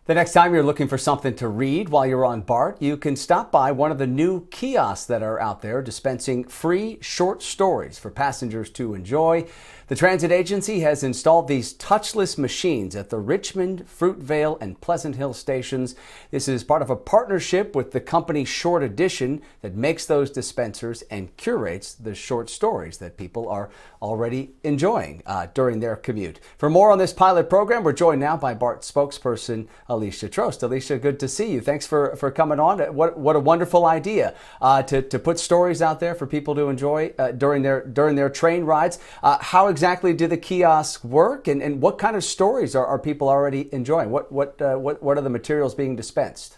The next time you're looking for something to read while you're on BART, you can stop by one of the new kiosks that are out there dispensing free short stories for passengers to enjoy. The transit agency has installed these touchless machines at the Richmond, Fruitvale, and Pleasant Hill stations. This is part of a partnership with the company Short Edition that makes those dispensers and curates the short stories that people are already enjoying during their commute. For more on this pilot program, we're joined now by BART spokesperson Alicia Trost. Alicia, good to see you. Thanks for coming on. What a wonderful idea to put stories out there for people to enjoy during their train rides. How exactly do the kiosks work, and what kind of stories are people already enjoying? What are the materials being dispensed?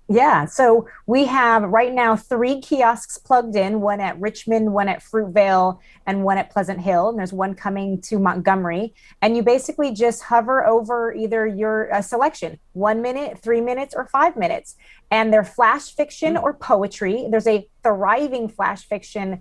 Yeah, so we have right now 3 kiosks plugged in, one at Richmond, one at Fruitvale, and one at Pleasant Hill. And there's one coming to Montgomery. And you basically just hover over either your selection, 1 minute, 3 minutes, or 5 minutes. And they're flash fiction or poetry. There's a thriving flash fiction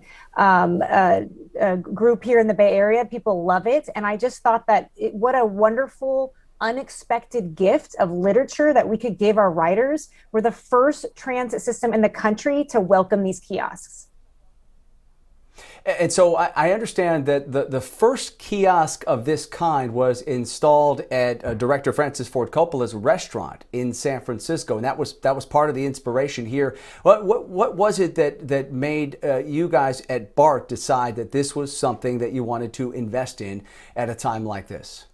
group here in the Bay Area. People love it. And I just thought that what a wonderful unexpected gift of literature that we could give our writers. We're the first transit system in the country to welcome these kiosks. And so I understand that the first kiosk of this kind was installed at director Francis Ford Coppola's restaurant in San Francisco, and that was part of the inspiration here. What was it that made you guys at BART decide that this was something that you wanted to invest in at a time like this?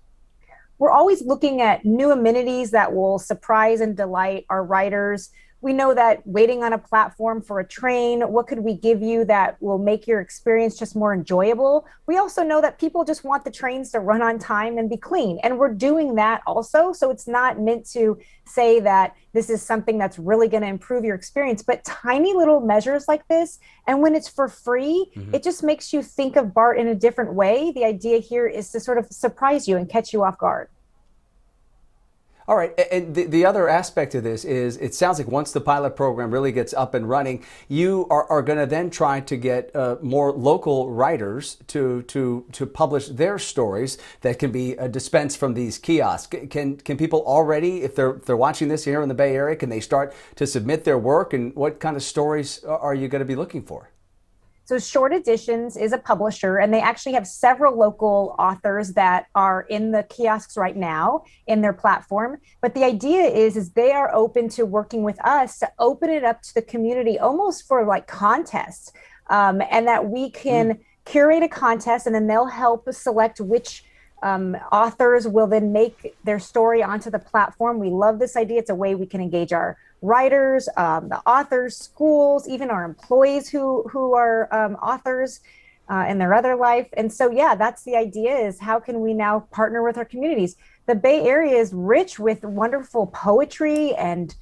We're always looking at new amenities that will surprise and delight our writers. We know that waiting on a platform for a train, what could we give you that will make your experience just more enjoyable? We also know that people just want the trains to run on time and be clean. And we're doing that also. So it's not meant to say that this is something that's really going to improve your experience, but tiny little measures like this. And when it's for free, it just makes you think of BART in a different way. The idea here is to sort of surprise you and catch you off guard. All right, and the other aspect of this is it sounds like once the pilot program really gets up and running, you are going to then try to get more local writers to publish their stories that can be dispensed from these kiosks. Can people already, if they're watching this here in the Bay Area, can they start to submit their work, and what kind of stories are you going to be looking for? So Short Editions is a publisher, and they actually have several local authors that are in the kiosks right now in their platform. But the idea is they are open to working with us to open it up to the community almost for like contests, and that we can curate a contest, and then they'll help select which authors will then make their story onto the platform. We love this idea. It's a way we can engage our writers, the authors, schools, even our employees who are authors in their other life. And so, yeah, that's the idea, is how can we now partner with our communities? The Bay Area is rich with wonderful poetry and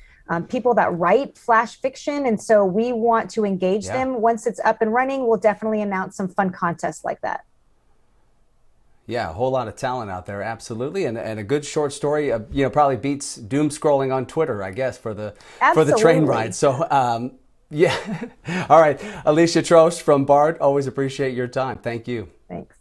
people that write flash fiction. And so we want to engage them. Once it's up and running, we'll definitely announce some fun contests like that. Yeah, a whole lot of talent out there, absolutely, and a good short story. Probably beats doom scrolling on Twitter, I guess, for the train ride. So, yeah. All right, Alicia Trost from BART. Always appreciate your time. Thank you. Thanks.